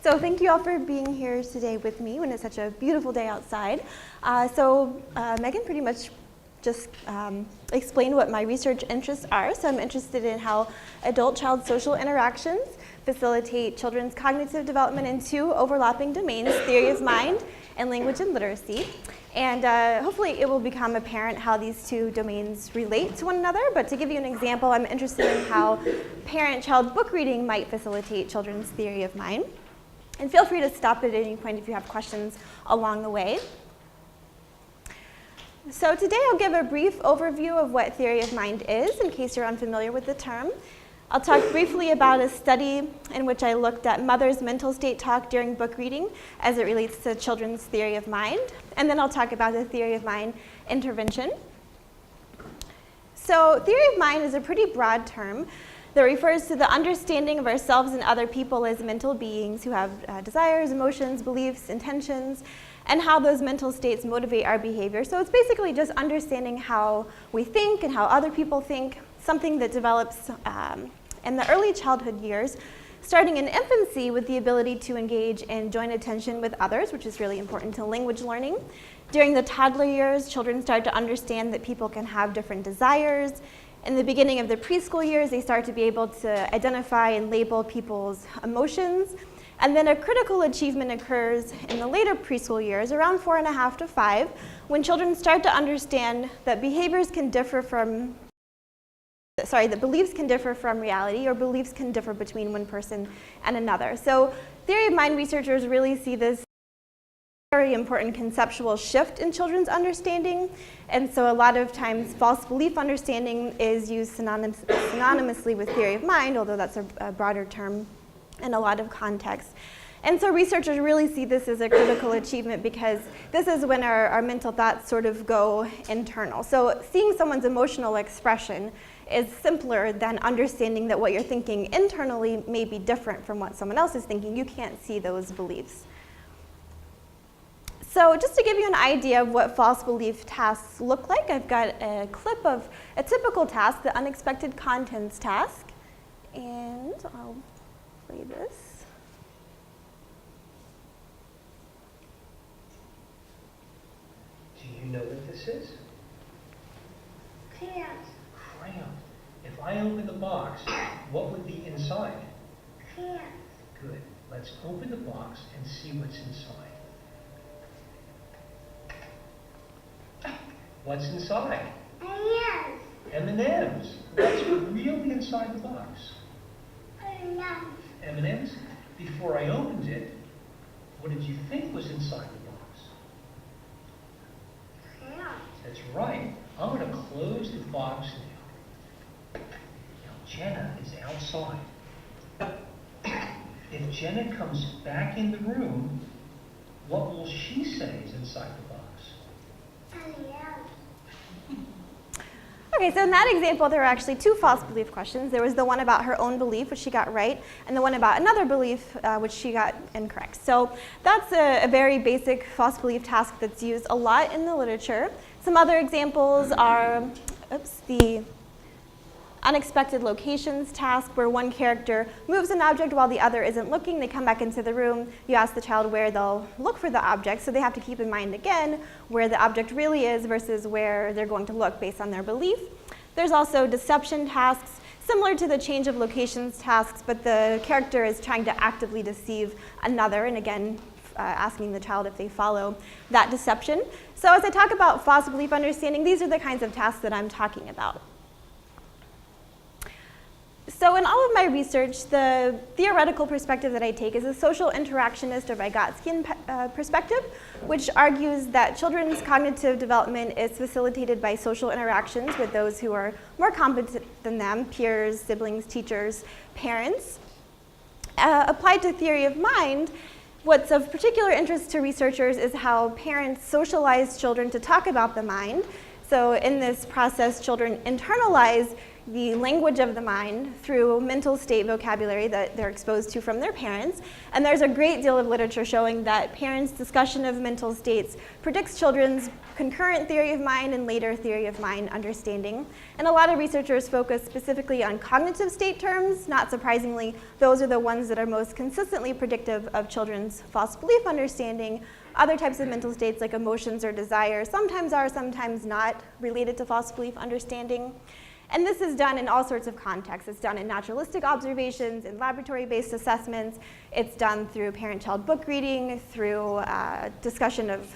So thank you all for being here today with me when it's such a beautiful day outside. Megan pretty much just explained what my research interests are. So I'm interested in how adult-child social interactions facilitate children's cognitive development in two overlapping domains, theory of mind and language and literacy. And hopefully it will become apparent how these two domains relate to one another. But to give you an example, I'm interested in how parent-child book reading might facilitate children's theory of mind. And feel free to stop at any point if you have questions along the way. So today I'll give a brief overview of what theory of mind is, in case you're unfamiliar with the term. I'll talk briefly about a study in which I looked at mothers' mental state talk during book reading as it relates to children's theory of mind. And then I'll talk about the theory of mind intervention. So theory of mind is a pretty broad term that refers to the understanding of ourselves and other people as mental beings who have desires, emotions, beliefs, intentions, and how those mental states motivate our behavior. So it's basically just understanding how we think and how other people think, something that develops in the early childhood years, starting in infancy with the ability to engage in joint attention with others, which is really important to language learning. During the toddler years, children start to understand that people can have different desires. In the beginning of the preschool years, they start to be able to identify and label people's emotions. And then a critical achievement occurs in the later preschool years, around 4.5 to 5, when children start to understand that behaviors can differ from, that beliefs can differ from reality, or beliefs can differ between one person and another. So theory of mind researchers really see this very important conceptual shift in children's understanding. And so a lot of times false belief understanding is used synonymously with theory of mind, although that's a broader term in a lot of contexts. And so researchers really see this as a critical achievement because this is when our mental thoughts sort of go internal. So seeing someone's emotional expression is simpler than understanding that what you're thinking internally may be different from what someone else is thinking. You can't see those beliefs. So just to give you an idea of what false belief tasks look like, I've got a clip of a typical task, the unexpected contents task. And I'll play this. Do you know what this is? Crayons. Crayon. If I open the box, what would be inside? Crayons. Good. Let's open the box and see what's inside. What's inside? Crayons. M&Ms. What's really inside the box? Crayons. M&Ms? Before I opened it, what did you think was inside the box? Crayons. That's right. I'm going to close the box now. Now, Jenna is outside. If Jenna comes back in the room, what will she say is inside the box? Okay, so in that example, there were actually two false belief questions. There was the one about her own belief, which she got right, and the one about another belief, which she got incorrect. So that's a very basic false belief task that's used a lot in the literature. Some other examples are, the unexpected locations task, where one character moves an object while the other isn't looking. They come back into the room. You ask the child where they'll look for the object, so they have to keep in mind again where the object really is versus where they're going to look based on their belief. There's also deception tasks, similar to the change of locations tasks, but the character is trying to actively deceive another, and again, asking the child if they follow that deception. So as I talk about false belief understanding, these are the kinds of tasks that I'm talking about. So in all of my research, the theoretical perspective that I take is a social interactionist or Vygotskian perspective, which argues that children's cognitive development is facilitated by social interactions with those who are more competent than them, peers, siblings, teachers, parents. Applied to theory of mind, what's of particular interest to researchers is how parents socialize children to talk about the mind. So in this process, children internalize the language of the mind through mental state vocabulary that they're exposed to from their parents. And there's a great deal of literature showing that parents' discussion of mental states predicts children's concurrent theory of mind and later theory of mind understanding. And a lot of researchers focus specifically on cognitive state terms. Not surprisingly, those are the ones that are most consistently predictive of children's false belief understanding. Other types of mental states like emotions or desires sometimes are, sometimes not related to false belief understanding. And this is done in all sorts of contexts. It's done in naturalistic observations, in laboratory-based assessments. It's done through parent-child book reading, through discussion of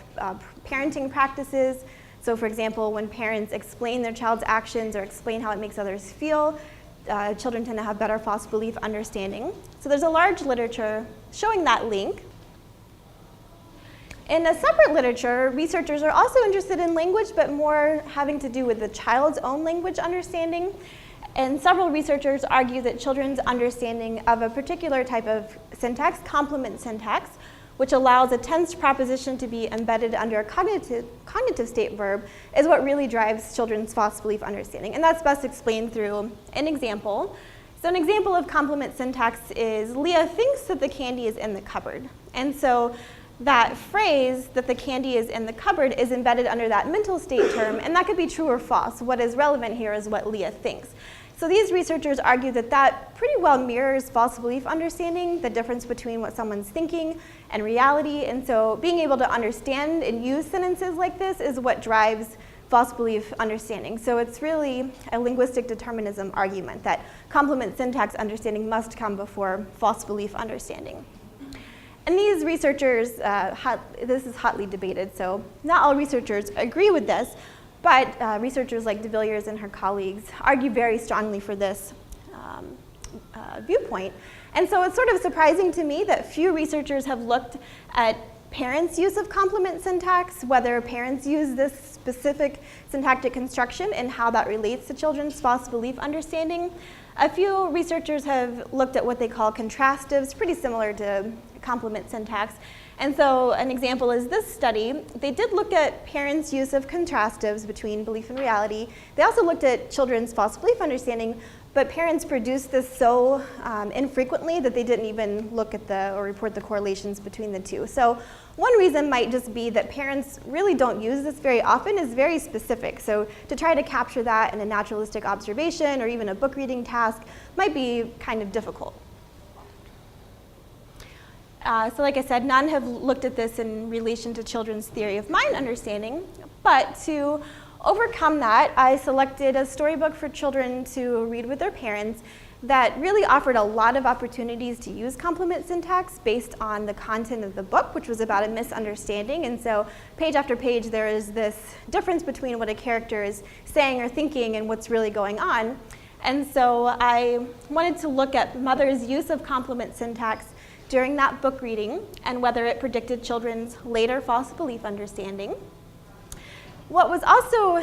parenting practices. So for example, when parents explain their child's actions or explain how it makes others feel, children tend to have better false belief understanding. So there's a large literature showing that link. In a separate literature, researchers are also interested in language, but more having to do with the child's own language understanding. And several researchers argue that children's understanding of a particular type of syntax, complement syntax, which allows a tense proposition to be embedded under a cognitive state verb, is what really drives children's false belief understanding. And that's best explained through an example. So an example of complement syntax is, Leah thinks that the candy is in the cupboard. And so that phrase, that the candy is in the cupboard, is embedded under that mental state term, and that could be true or false. What is relevant here is what Leah thinks. So these researchers argue that that pretty well mirrors false belief understanding, the difference between what someone's thinking and reality. And so being able to understand and use sentences like this is what drives false belief understanding. So it's really a linguistic determinism argument that complement syntax understanding must come before false belief understanding. And these researchers, this is hotly debated, so not all researchers agree with this, but researchers like de Villiers and her colleagues argue very strongly for this viewpoint. And so it's sort of surprising to me that few researchers have looked at parents' use of complement syntax, whether parents use this specific syntactic construction and how that relates to children's false belief understanding. A few researchers have looked at what they call contrastives, pretty similar to complement syntax. And so an example is this study. They did look at parents' use of contrastives between belief and reality. They also looked at children's false belief understanding, but parents produced this so infrequently that they didn't even look at or report the correlations between the two. So one reason might just be that parents really don't use this very often, is very specific. So to try to capture that in a naturalistic observation or even a book reading task might be kind of difficult. So like I said, none have looked at this in relation to children's theory of mind understanding, but to overcome that, I selected a storybook for children to read with their parents that really offered a lot of opportunities to use complement syntax based on the content of the book, which was about a misunderstanding. And so page after page, there is this difference between what a character is saying or thinking and what's really going on. And so I wanted to look at Mother's use of complement syntax during that book reading and whether it predicted children's later false belief understanding. What was also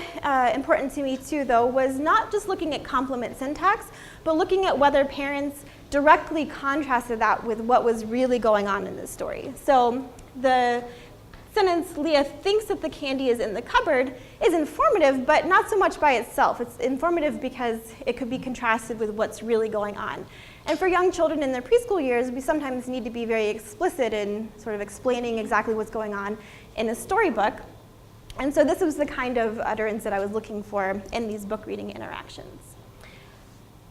important to me too, though, was not just looking at complement syntax, but looking at whether parents directly contrasted that with what was really going on in the story. So the sentence, Leah thinks that the candy is in the cupboard, is informative, but not so much by itself. It's informative because it could be contrasted with what's really going on. And for young children in their preschool years, we sometimes need to be very explicit in sort of explaining exactly what's going on in a storybook. And so this was the kind of utterance that I was looking for in these book reading interactions.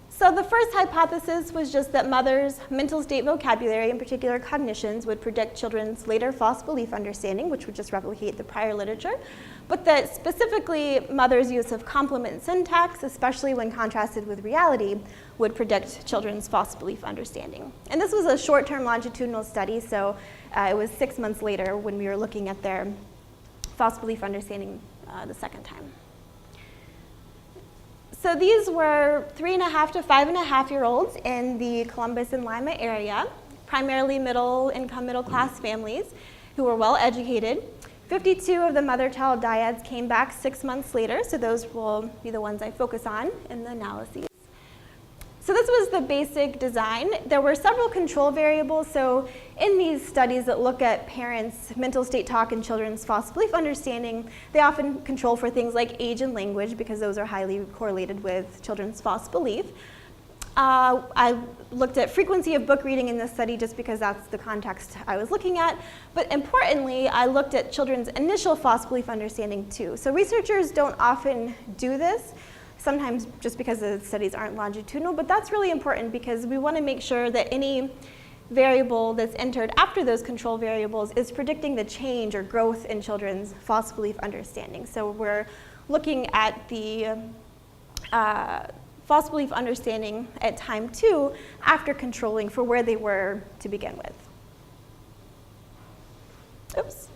So the first hypothesis was just that Mother's mental state vocabulary, in particular cognitions, would predict children's later false belief understanding, which would just replicate the prior literature, but that specifically Mother's use of complement syntax, especially when contrasted with reality, would predict children's false belief understanding. And this was a short-term longitudinal study, so it was 6 months later when we were looking at their false belief understanding the second time. So these were 3.5 to 5.5-year-olds in the Columbus and Lima area, primarily middle-income, middle-class families who were well-educated. 52 of the mother-child dyads came back 6 months later, so those will be the ones I focus on in the analyses. So this was the basic design. There were several control variables. So in these studies that look at parents' mental state talk and children's false belief understanding, they often control for things like age and language because those are highly correlated with children's false belief. I looked at frequency of book reading in this study just because that's the context I was looking at. But importantly, I looked at children's initial false belief understanding too. So researchers don't often do this, sometimes just because the studies aren't longitudinal, but that's really important because we want to make sure that any variable that's entered after those control variables is predicting the change or growth in children's false belief understanding. So we're looking at the false belief understanding at time 2 after controlling for where they were to begin with. Oops.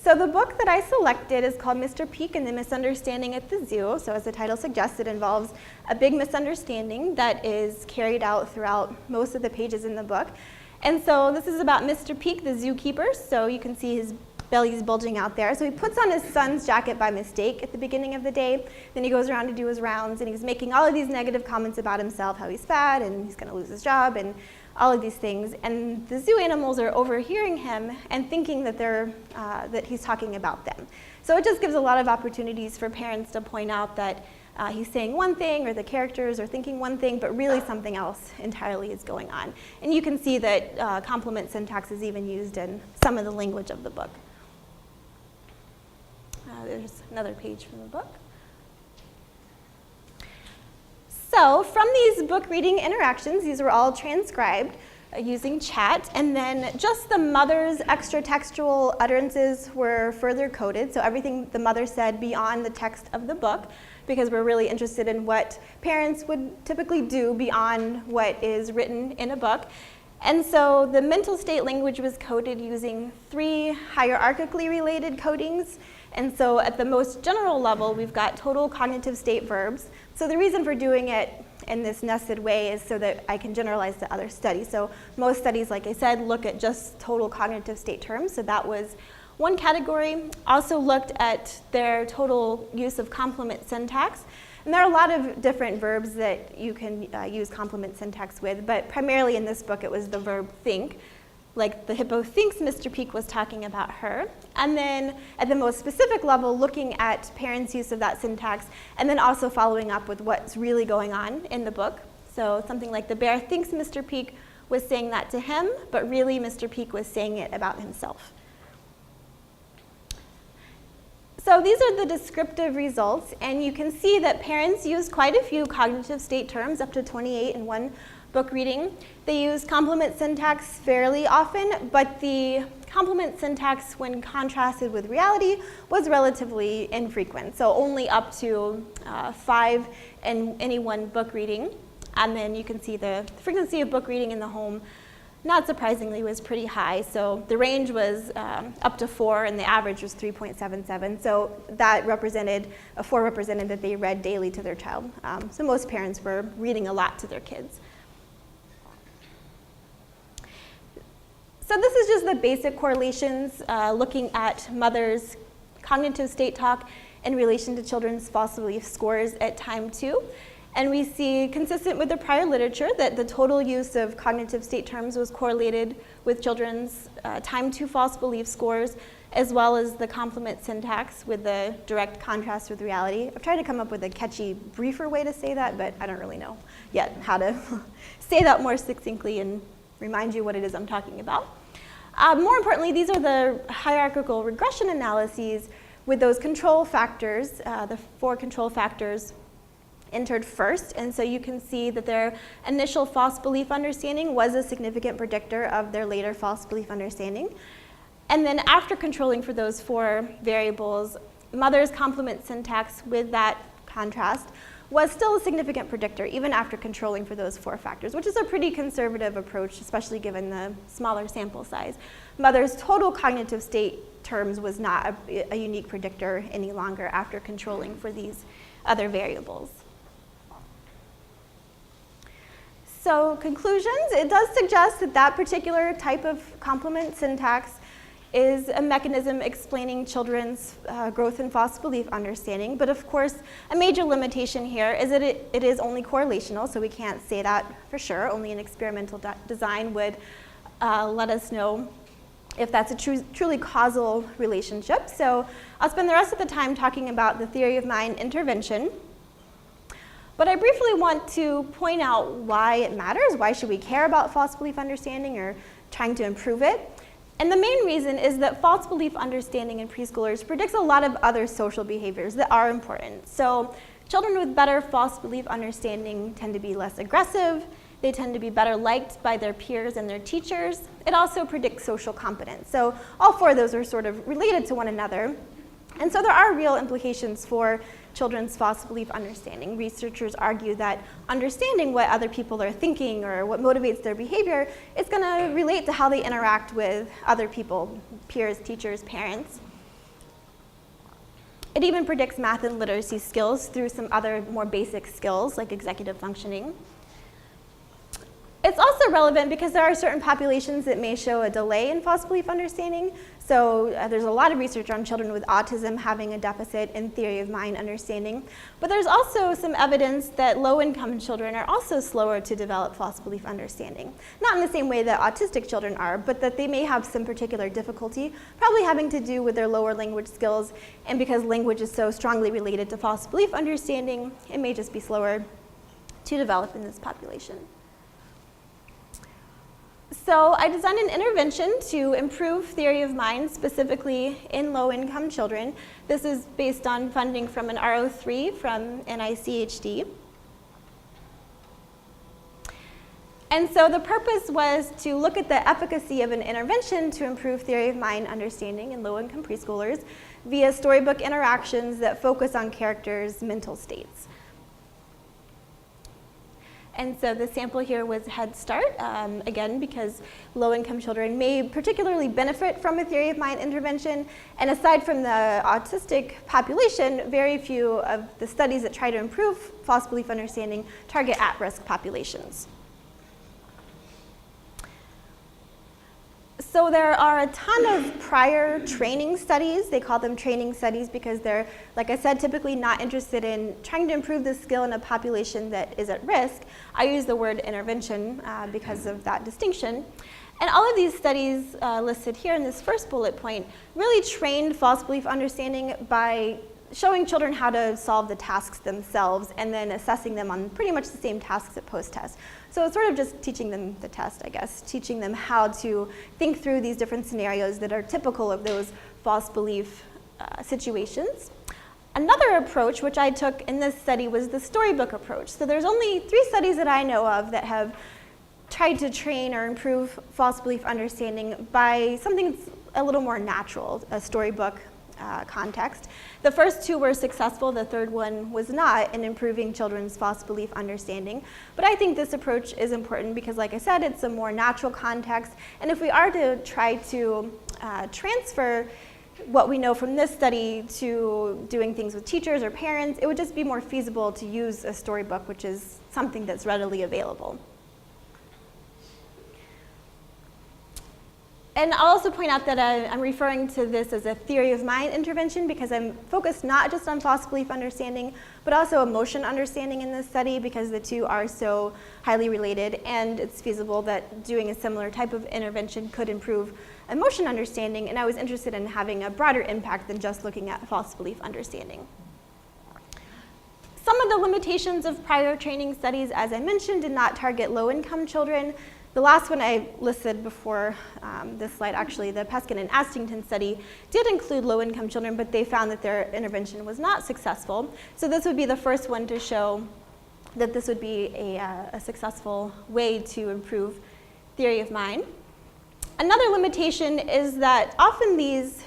So the book that I selected is called Mr. Peek and the Misunderstanding at the Zoo. So as the title suggests, it involves a big misunderstanding that is carried out throughout most of the pages in the book. And so this is about Mr. Peek, the zookeeper. So you can see his belly's bulging out there. So he puts on his son's jacket by mistake at the beginning of the day. Then he goes around to do his rounds, and he's making all of these negative comments about himself, how he's fat, and he's going to lose his job, and all of these things. And the zoo animals are overhearing him and thinking that that he's talking about them. So it just gives a lot of opportunities for parents to point out that he's saying one thing, or the characters are thinking one thing, but really something else entirely is going on. And you can see that complement syntax is even used in some of the language of the book. There's another page from the book. So from these book reading interactions, these were all transcribed using chat, and then just the mother's extra textual utterances were further coded, so everything the mother said beyond the text of the book, because we're really interested in what parents would typically do beyond what is written in a book. And so the mental state language was coded using 3 hierarchically related codings. And so at the most general level, we've got total cognitive state verbs. So the reason for doing it in this nested way is so that I can generalize to other studies. So most studies, like I said, look at just total cognitive state terms. So that was one category. Also looked at their total use of complement syntax. And there are a lot of different verbs that you can use complement syntax with, but primarily in this book it was the verb think. Like the hippo thinks Mr. Peek was talking about her. And then at the most specific level, looking at parents' use of that syntax, and then also following up with what's really going on in the book. So something like the bear thinks Mr. Peek was saying that to him, but really Mr. Peek was saying it about himself. So these are the descriptive results, and you can see that parents use quite a few cognitive state terms, up to 28 in one book reading. They use complement syntax fairly often, but the complement syntax, when contrasted with reality, was relatively infrequent, so only up to 5 in any one book reading. And then you can see the frequency of book reading in the home, not surprisingly, was pretty high. So the range was up to 4, and the average was 3.77. So that represented, 4 represented that they read daily to their child. So most parents were reading a lot to their kids. So this is just the basic correlations, looking at mothers' cognitive state talk in relation to children's false belief scores at time 2. And we see, consistent with the prior literature, that the total use of cognitive state terms was correlated with children's time 2 false belief scores, as well as the complement syntax with the direct contrast with reality. I've tried to come up with a catchy, briefer way to say that, but I don't really know yet how to say that more succinctly and remind you what it is I'm talking about. More importantly, these are the hierarchical regression analyses with those control factors, the 4 control factors entered first. And so you can see that their initial false belief understanding was a significant predictor of their later false belief understanding. And then after controlling for those 4 variables, mother's complement syntax with that contrast was still a significant predictor, even after controlling for those 4 factors, which is a pretty conservative approach, especially given the smaller sample size. Mother's total cognitive state terms was not a unique predictor any longer after controlling for these other variables. So conclusions, it does suggest that that particular type of complement syntax is a mechanism explaining children's growth in false belief understanding. But of course, a major limitation here is that it is only correlational, so we can't say that for sure. Only an experimental design would let us know if that's a truly causal relationship. So I'll spend the rest of the time talking about the theory of mind intervention. But I briefly want to point out why it matters. Why should we care about false belief understanding or trying to improve it? And the main reason is that false belief understanding in preschoolers predicts a lot of other social behaviors that are important. So children with better false belief understanding tend to be less aggressive. They tend to be better liked by their peers and their teachers. It also predicts social competence. So all four of those are sort of related to one another. And so there are real implications for children's false belief understanding. Researchers argue that understanding what other people are thinking or what motivates their behavior is going to relate to how they interact with other people, peers, teachers, parents. It even predicts math and literacy skills through some other more basic skills like executive functioning. It's also relevant because there are certain populations that may show a delay in false belief understanding. So there's a lot of research on children with autism having a deficit in theory of mind understanding. But there's also some evidence that low-income children are also slower to develop false belief understanding. Not in the same way that autistic children are, but that they may have some particular difficulty, probably having to do with their lower language skills. And because language is so strongly related to false belief understanding, it may just be slower to develop in this population. So I designed an intervention to improve theory of mind, specifically in low-income children. This is based on funding from an RO3 from NICHD. And so the purpose was to look at the efficacy of an intervention to improve theory of mind understanding in low-income preschoolers via storybook interactions that focus on characters' mental states. And so the sample here was Head Start, again, because low-income children may particularly benefit from a theory of mind intervention. And aside from the autistic population, very few of the studies that try to improve false belief understanding target at-risk populations. So there are a ton of prior training studies. They call them training studies because they're, like I said, typically not interested in trying to improve the skill in a population that is at risk. I use the word intervention because of that distinction. And all of these studies listed here in this first bullet point really trained false belief understanding by showing children how to solve the tasks themselves and then assessing them on pretty much the same tasks at post-test. So it's sort of just teaching them the test, I guess, teaching them how to think through these different scenarios that are typical of those false belief situations. Another approach, which I took in this study, was the Storybook Approach. So there's only 3 studies that I know of that have tried to train or improve false belief understanding by something that's a little more natural, a storybook context. The first 2 were successful, the third one was not in improving children's false belief understanding. But I think this approach is important because, like I said, it's a more natural context. And if we are to try to transfer what we know from this study to doing things with teachers or parents, it would just be more feasible to use a storybook, which is something that's readily available. And I'll also point out that I'm referring to this as a theory of mind intervention because I'm focused not just on false belief understanding, but also emotion understanding in this study because the 2 are so highly related, and it's feasible that doing a similar type of intervention could improve emotion understanding, and I was interested in having a broader impact than just looking at false belief understanding. Some of the limitations of prior training studies, as I mentioned, did not target low-income children. The last one I listed before this slide, actually, the Peskin and Astington study, did include low-income children, but they found that their intervention was not successful. So this would be the first one to show that this would be a successful way to improve theory of mind. Another limitation is that often these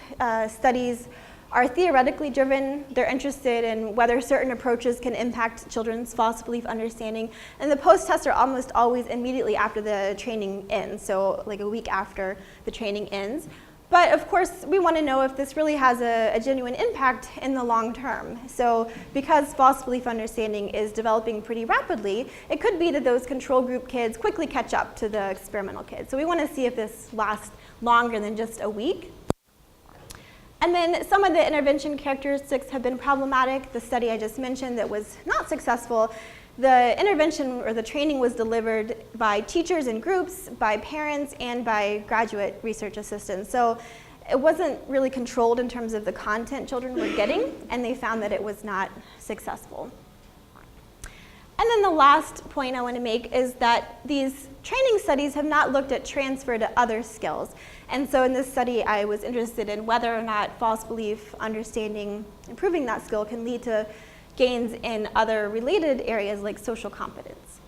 studies are theoretically driven. They're interested in whether certain approaches can impact children's false belief understanding. And the post-tests are almost always immediately after the training ends, so like a week after the training ends. But of course, we want to know if this really has a genuine impact in the long term. So because false belief understanding is developing pretty rapidly, it could be that those control group kids quickly catch up to the experimental kids. So we want to see if this lasts longer than just a week. And then some of the intervention characteristics have been problematic. The study I just mentioned that was not successful, the intervention or the training was delivered by teachers in groups, by parents, and by graduate research assistants. So it wasn't really controlled in terms of the content children were getting, and they found that it was not successful. And then the last point I want to make is that these training studies have not looked at transfer to other skills. And so in this study, I was interested in whether or not false belief understanding, improving that skill can lead to gains in other related areas like social competence.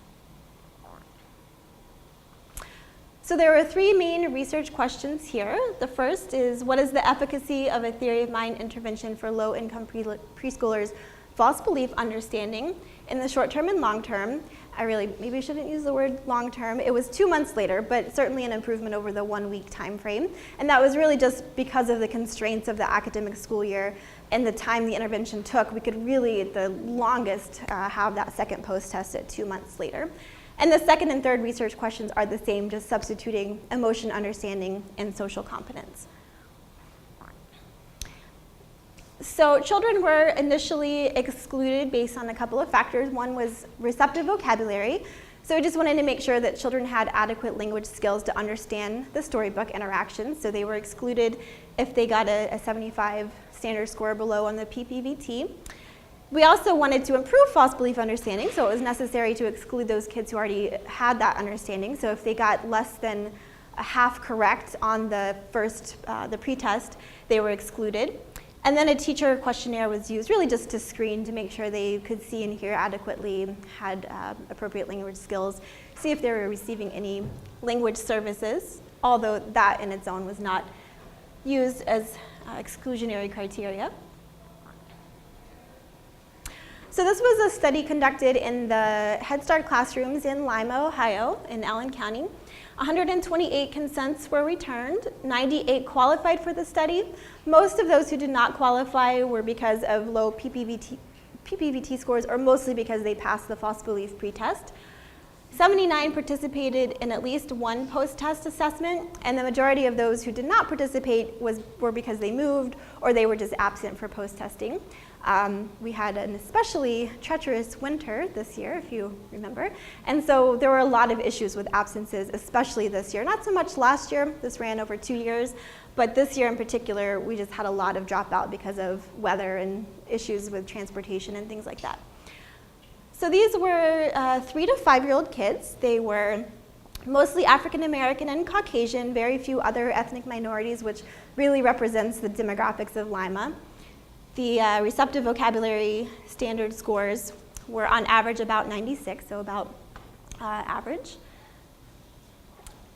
So there were 3 main research questions here. The first is, what is the efficacy of a theory of mind intervention for low-income preschoolers' false belief understanding in the short term and long term? I really maybe shouldn't use the word long term. It was 2 months later, but certainly an improvement over the 1-week time frame. And that was really just because of the constraints of the academic school year and the time the intervention took. We could really, at the longest, have that second post-test at 2 months later. And the second and third research questions are the same, just substituting emotion understanding and social competence. So children were initially excluded based on a couple of factors. One was receptive vocabulary. So we just wanted to make sure that children had adequate language skills to understand the storybook interactions. So they were excluded if they got a 75 standard score below on the PPVT. We also wanted to improve false belief understanding, so it was necessary to exclude those kids who already had that understanding. So if they got less than a half correct on the first, the pretest, they were excluded. And then a teacher questionnaire was used really just to screen to make sure they could see and hear adequately, had appropriate language skills, see if they were receiving any language services, although that in its own was not used as exclusionary criteria. So this was a study conducted in the Head Start classrooms in Lima, Ohio, in Allen County. 128 consents were returned. 98 qualified for the study. Most of those who did not qualify were because of low PPVT scores, or mostly because they passed the false belief pretest. 79 participated in at least one post-test assessment, and the majority of those who did not participate were because they moved or they were just absent for post-testing. We had an especially treacherous winter this year, if you remember, and so there were a lot of issues with absences, especially this year. Not so much last year, this ran over 2 years, but this year in particular, we just had a lot of dropout because of weather and issues with transportation and things like that. So these were 3 to 5-year-old kids. They were mostly African American and Caucasian, very few other ethnic minorities, which really represents the demographics of Lima. The receptive vocabulary standard scores were on average about 96, so about average.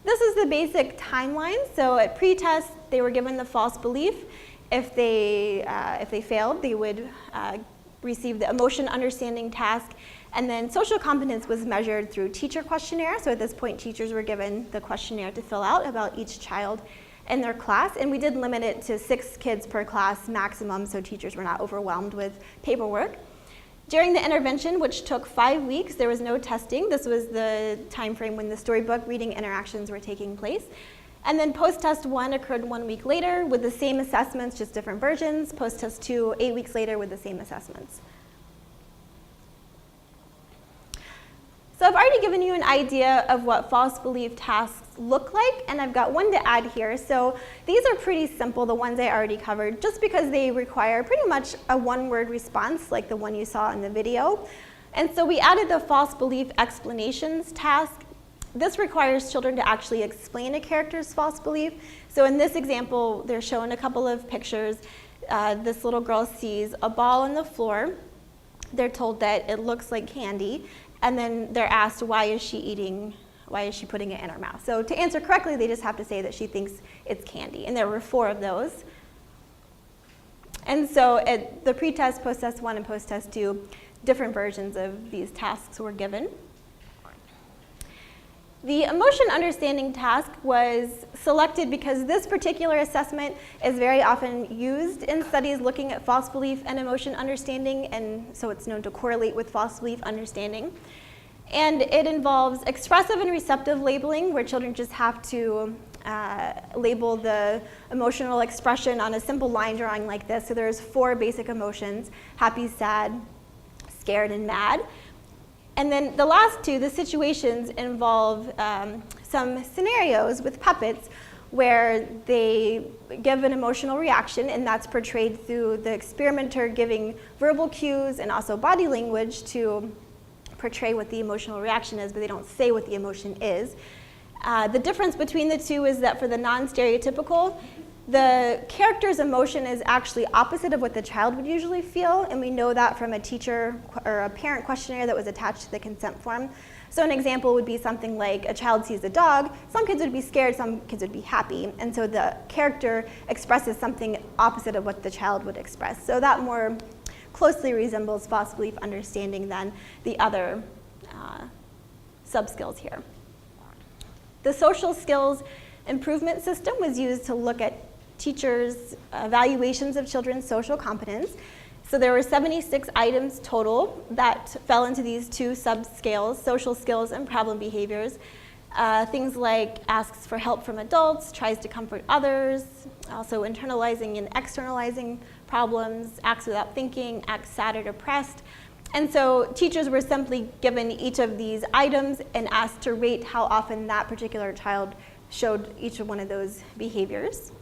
This is the basic timeline. So at pretest, they were given the false belief. If they failed, they would receive the emotion understanding task. And then social competence was measured through teacher questionnaire. So at this point, teachers were given the questionnaire to fill out about each child in their class, and we did limit it to 6 kids per class maximum, so teachers were not overwhelmed with paperwork. During the intervention, which took 5 weeks, there was no testing. This was the time frame when the storybook reading interactions were taking place. And then post-test 1 occurred 1 week later with the same assessments, just different versions. Post-test 2, 8 weeks later with the same assessments. So I've already given you an idea of what false belief tasks look like, and I've got one to add here. So these are pretty simple, the ones I already covered, just because they require pretty much a one-word response like the one you saw in the video. And so we added the false belief explanations task. This requires children to actually explain a character's false belief. So in this example, they're shown a couple of pictures. This little girl sees a ball on the floor. They're told that it looks like candy. And then they're asked, why is she putting it in her mouth? So to answer correctly, they just have to say that she thinks it's candy. And there were 4 of those. And so at the pretest, post-test 1, and post-test 2, different versions of these tasks were given. The emotion understanding task was selected because this particular assessment is very often used in studies looking at false belief and emotion understanding, and so it's known to correlate with false belief understanding. And it involves expressive and receptive labeling, where children just have to label the emotional expression on a simple line drawing like this. So there's 4 basic emotions: happy, sad, scared, and mad. And then the last 2, the situations, involve some scenarios with puppets where they give an emotional reaction, and that's portrayed through the experimenter giving verbal cues and also body language to portray what the emotional reaction is, but they don't say what the emotion is. The difference between the 2 is that for the non-stereotypical, the character's emotion is actually opposite of what the child would usually feel, and we know that from a teacher or a parent questionnaire that was attached to the consent form. So an example would be something like a child sees a dog. Some kids would be scared, some kids would be happy, and so the character expresses something opposite of what the child would express. So that more closely resembles false belief understanding than the other sub-skills here. The social skills improvement system was used to look at teachers' evaluations of children's social competence. So there were 76 items total that fell into these 2 sub-scales: social skills and problem behaviors. Things like asks for help from adults, tries to comfort others, also internalizing and externalizing problems, acts without thinking, acts sad or depressed. And so teachers were simply given each of these items and asked to rate how often that particular child showed each of one of those behaviors.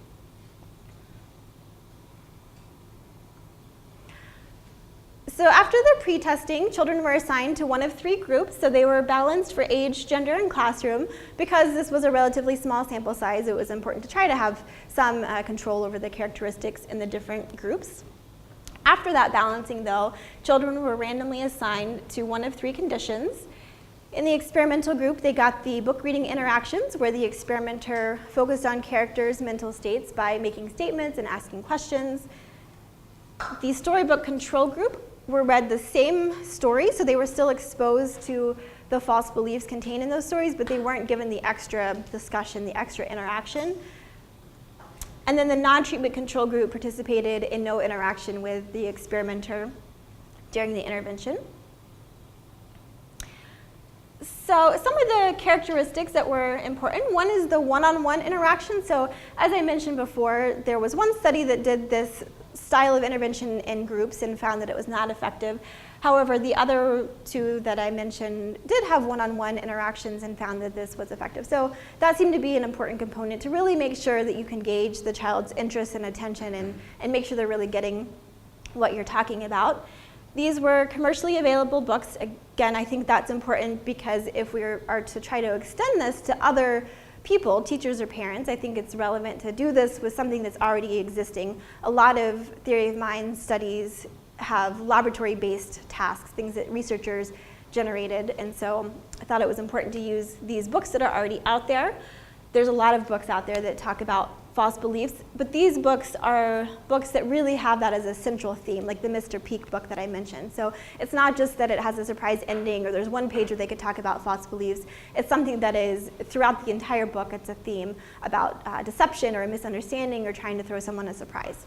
So after the pre-testing, children were assigned to one of 3 groups. So they were balanced for age, gender, and classroom. Because this was a relatively small sample size, it was important to try to have some control over the characteristics in the different groups. After that balancing, though, children were randomly assigned to one of 3 conditions. In the experimental group, they got the book reading interactions, where the experimenter focused on characters' mental states by making statements and asking questions. The storybook control group were read the same story, so they were still exposed to the false beliefs contained in those stories, but they weren't given the extra discussion, the extra interaction. And then the non-treatment control group participated in no interaction with the experimenter during the intervention. So some of the characteristics that were important, one is the one-on-one interaction. So as I mentioned before, there was one study that did this style of intervention in groups and found that it was not effective. However, the other 2 that I mentioned did have one-on-one interactions and found that this was effective. So that seemed to be an important component to really make sure that you can gauge the child's interest and attention and make sure they're really getting what you're talking about. These were commercially available books. Again, I think that's important because if we are to try to extend this to other people, teachers or parents, I think it's relevant to do this with something that's already existing. A lot of theory of mind studies have laboratory-based tasks, things that researchers generated, and so I thought it was important to use these books that are already out there. There's a lot of books out there that talk about false beliefs, but these books are books that really have that as a central theme, like the Mr. Peak book that I mentioned. So it's not just that it has a surprise ending or there's one page where they could talk about false beliefs. It's something that is throughout the entire book. It's a theme about deception or a misunderstanding or trying to throw someone a surprise.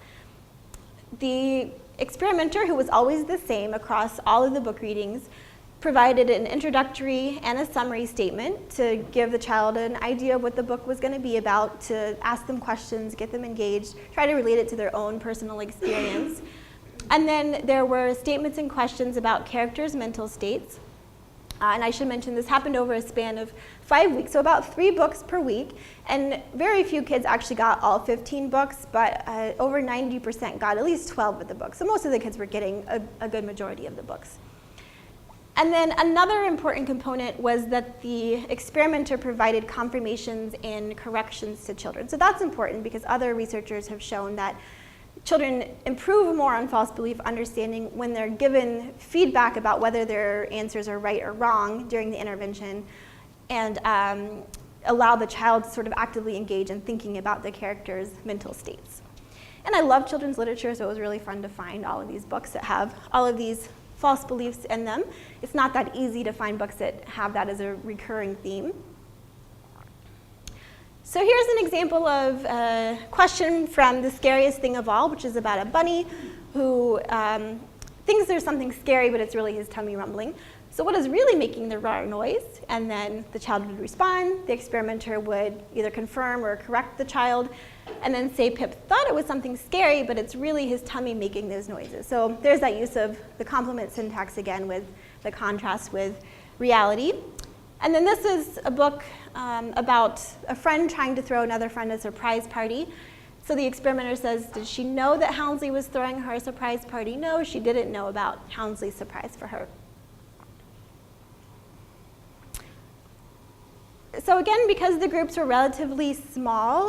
The experimenter, who was always the same across all of the book readings, provided an introductory and a summary statement to give the child an idea of what the book was going to be about, to ask them questions, get them engaged, try to relate it to their own personal experience. And then there were statements and questions about characters' mental states. And I should mention this happened over a span of 5 weeks, so about 3 books per week. And very few kids actually got all 15 books, but over 90% got at least 12 of the books. So most of the kids were getting a good majority of the books. And then another important component was that the experimenter provided confirmations and corrections to children. So that's important because other researchers have shown that children improve more on false belief understanding when they're given feedback about whether their answers are right or wrong during the intervention, and allow the child to sort of actively engage in thinking about the character's mental states. And I love children's literature, so it was really fun to find all of these books that have all of these false beliefs in them. It's not that easy to find books that have that as a recurring theme. So here's an example of a question from The Scariest Thing of All, which is about a bunny who thinks there's something scary, but it's really his tummy rumbling. So what is really making the roar noise? And then the child would respond. The experimenter would either confirm or correct the child, and then say Pip thought it was something scary, but it's really his tummy making those noises. So there's that use of the complement syntax again with the contrast with reality. And then this is a book about a friend trying to throw another friend a surprise party. So the experimenter says, did she know that Houndsley was throwing her a surprise party? No, she didn't know about Houndsley's surprise for her. So again, because the groups were relatively small,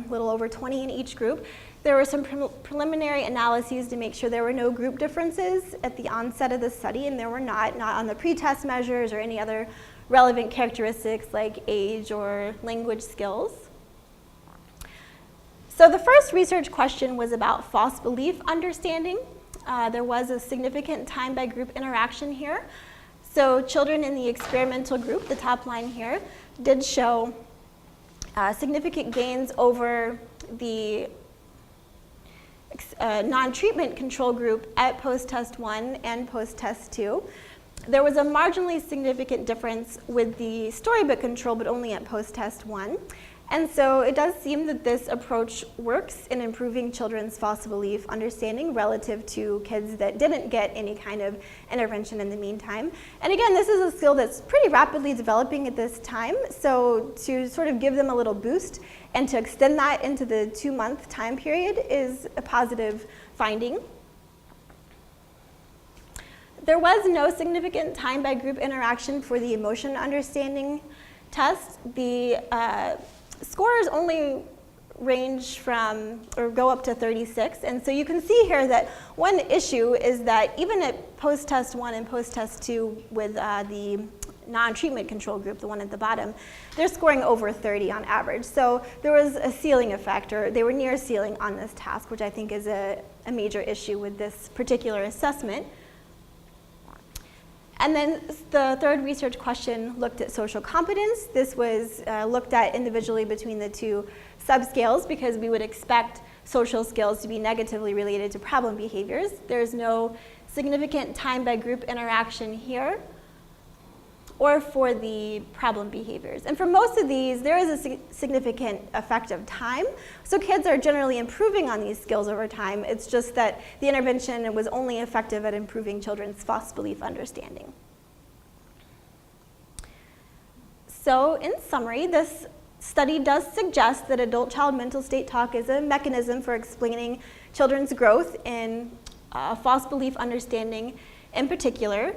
little over 20 in each group, there were some preliminary analyses to make sure there were no group differences at the onset of the study, and there were not on the pretest measures or any other relevant characteristics like age or language skills. So the first research question was about false belief understanding. There was a significant time by group interaction here. So children in the experimental group, the top line here, did show significant gains over the non-treatment control group at post-test 1 and post-test 2. There was a marginally significant difference with the storybook control, but only at post-test 1. And so it does seem that this approach works in improving children's false belief understanding relative to kids that didn't get any kind of intervention in the meantime. And again, this is a skill that's pretty rapidly developing at this time. So to sort of give them a little boost and to extend that into the 2-month time period is a positive finding. There was no significant time by group interaction for the emotion understanding test. The scores only range from, or go up to 36. And so you can see here that one issue is that even at post-test 1 and post-test 2 with the non-treatment control group, the one at the bottom, they're scoring over 30 on average. So there was a ceiling effect, or they were near ceiling on this task, which I think is a major issue with this particular assessment. And then the third research question looked at social competence. This was looked at individually between the two subscales because we would expect social skills to be negatively related to problem behaviors. There's no significant time by group interaction here or for the problem behaviors. And for most of these, there is a significant effect of time. So kids are generally improving on these skills over time. It's just that the intervention was only effective at improving children's false belief understanding. So in summary, this study does suggest that adult-child mental state talk is a mechanism for explaining children's growth in false belief understanding in particular.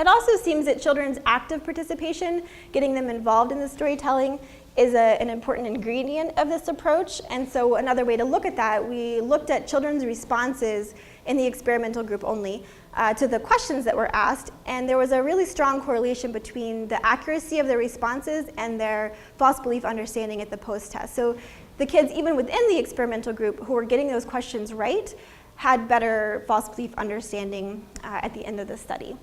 It also seems that children's active participation, getting them involved in the storytelling, is an important ingredient of this approach. And so another way to look at that, we looked at children's responses in the experimental group only to the questions that were asked, and there was a really strong correlation between the accuracy of their responses and their false belief understanding at the post-test. So the kids, even within the experimental group who were getting those questions right, had better false belief understanding at the end of the study.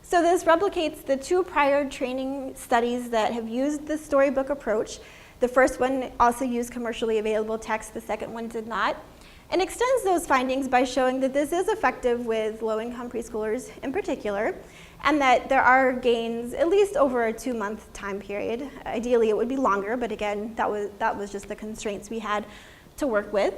So this replicates the two prior training studies that have used the storybook approach. The first one also used commercially available text, the second one did not, and extends those findings by showing that this is effective with low-income preschoolers in particular, and that there are gains at least over a 2-month time period. Ideally it would be longer, but again, that was just the constraints we had to work with.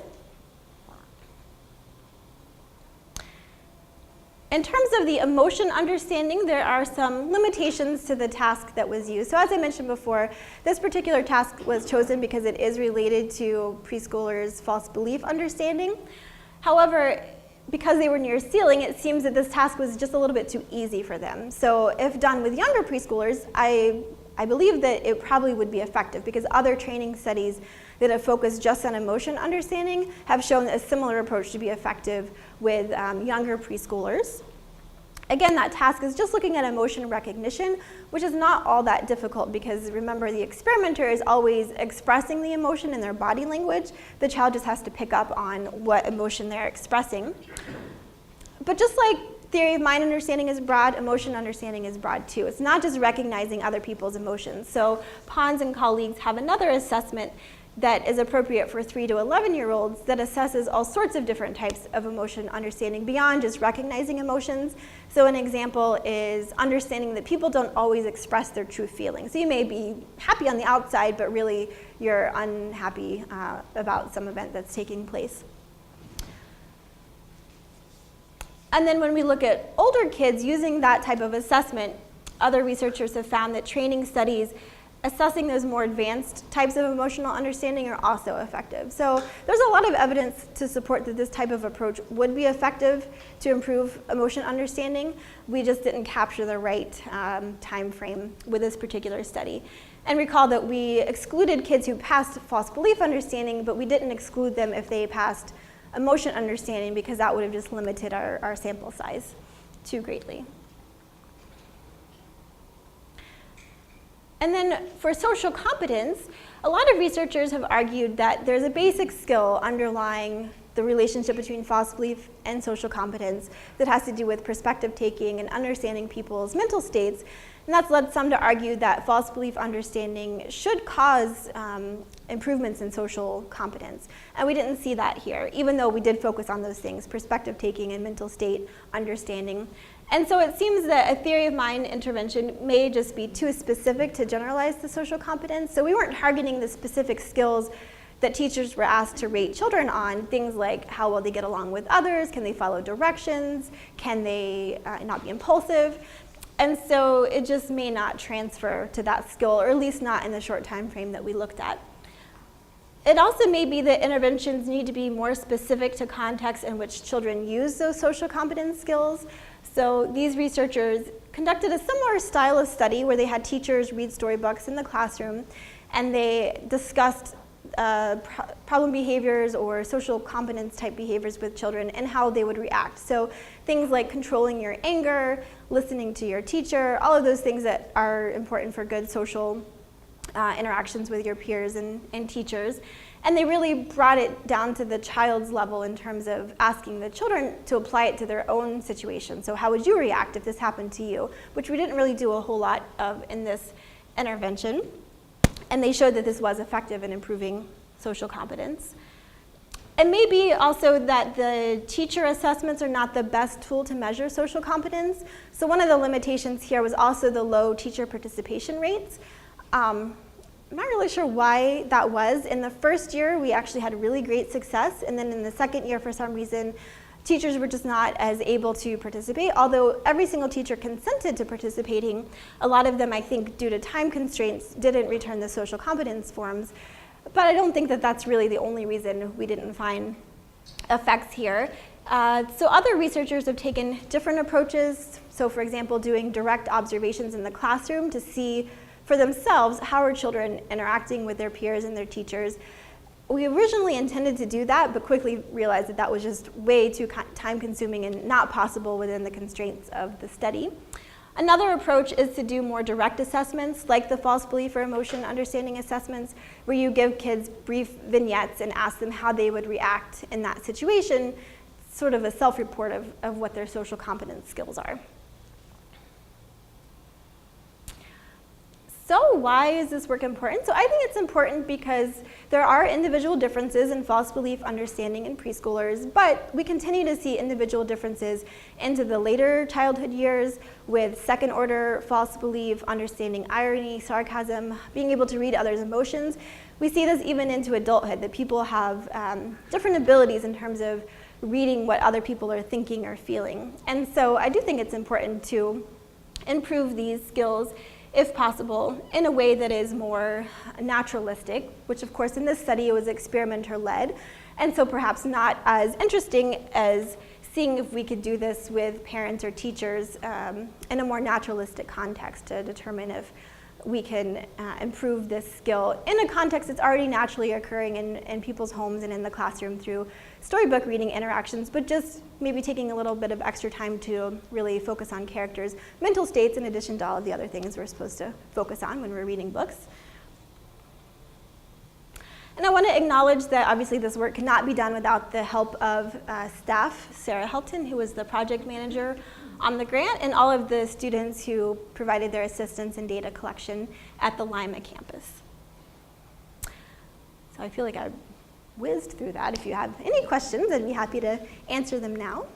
In terms of the emotion understanding, there are some limitations to the task that was used. So as I mentioned before, this particular task was chosen because it is related to preschoolers' false belief understanding. However, because they were near ceiling, it seems that this task was just a little bit too easy for them. So if done with younger preschoolers, I believe that it probably would be effective because other training studies that have focused just on emotion understanding have shown a similar approach to be effective with younger preschoolers. Again, that task is just looking at emotion recognition, which is not all that difficult because remember, the experimenter is always expressing the emotion in their body language. The child just has to pick up on what emotion they're expressing. But just like theory of mind understanding is broad, emotion understanding is broad too. It's not just recognizing other people's emotions. So Pons and colleagues have another assessment that is appropriate for 3 to 11-year-olds that assesses all sorts of different types of emotion understanding beyond just recognizing emotions. So an example is understanding that people don't always express their true feelings. So you may be happy on the outside, but really you're unhappy about some event that's taking place. And then when we look at older kids using that type of assessment, other researchers have found that training studies assessing those more advanced types of emotional understanding are also effective. So there's a lot of evidence to support that this type of approach would be effective to improve emotion understanding. We just didn't capture the right time frame with this particular study. And recall that we excluded kids who passed false belief understanding, but we didn't exclude them if they passed emotion understanding, because that would have just limited our sample size too greatly. And then for social competence, a lot of researchers have argued that there's a basic skill underlying the relationship between false belief and social competence that has to do with perspective taking and understanding people's mental states. And that's led some to argue that false belief understanding should cause improvements in social competence. And we didn't see that here, even though we did focus on those things, perspective taking and mental state understanding. And so it seems that a theory of mind intervention may just be too specific to generalize the social competence. So we weren't targeting the specific skills that teachers were asked to rate children on, things like how well they get along with others, can they follow directions, can they not be impulsive. And so it just may not transfer to that skill, or at least not in the short time frame that we looked at. It also may be that interventions need to be more specific to contexts in which children use those social competence skills. So these researchers conducted a similar style of study where they had teachers read storybooks in the classroom, and they discussed problem behaviors or social competence type behaviors with children and how they would react. So things like controlling your anger, listening to your teacher, all of those things that are important for good social interactions with your peers and teachers. And they really brought it down to the child's level in terms of asking the children to apply it to their own situation. So how would you react if this happened to you? Which we didn't really do a whole lot of in this intervention. And they showed that this was effective in improving social competence. And maybe also that the teacher assessments are not the best tool to measure social competence. So one of the limitations here was also the low teacher participation rates. I'm not really sure why that was. In the first year, we actually had really great success, and then in the second year, for some reason, teachers were just not as able to participate. Although every single teacher consented to participating, a lot of them, I think, due to time constraints, didn't return the social competence forms. But I don't think that that's really the only reason we didn't find effects here. So other researchers have taken different approaches. So for example, doing direct observations in the classroom to see for themselves how are children interacting with their peers and their teachers. We originally intended to do that, but quickly realized that that was just way too time consuming and not possible within the constraints of the study. Another approach is to do more direct assessments, like the false belief or emotion understanding assessments, where you give kids brief vignettes and ask them how they would react in that situation, sort of a self-report of what their social competence skills are. So why is this work important? So I think it's important because there are individual differences in false belief understanding in preschoolers, but we continue to see individual differences into the later childhood years with second order false belief, understanding irony, sarcasm, being able to read others' emotions. We see this even into adulthood, that people have different abilities in terms of reading what other people are thinking or feeling. And so I do think it's important to improve these skills, if possible, in a way that is more naturalistic, which of course in this study it was experimenter-led, and so perhaps not as interesting as seeing if we could do this with parents or teachers in a more naturalistic context to determine if we can improve this skill in a context that's already naturally occurring in people's homes and in the classroom through storybook reading interactions, but just maybe taking a little bit of extra time to really focus on characters' mental states in addition to all of the other things we're supposed to focus on when we're reading books. And I want to acknowledge that obviously this work cannot be done without the help of staff, Sarah Helton, who was the project manager on the grant, and all of the students who provided their assistance in data collection at the Lima campus. So I feel like I whizzed through that. If you have any questions, I'd be happy to answer them now.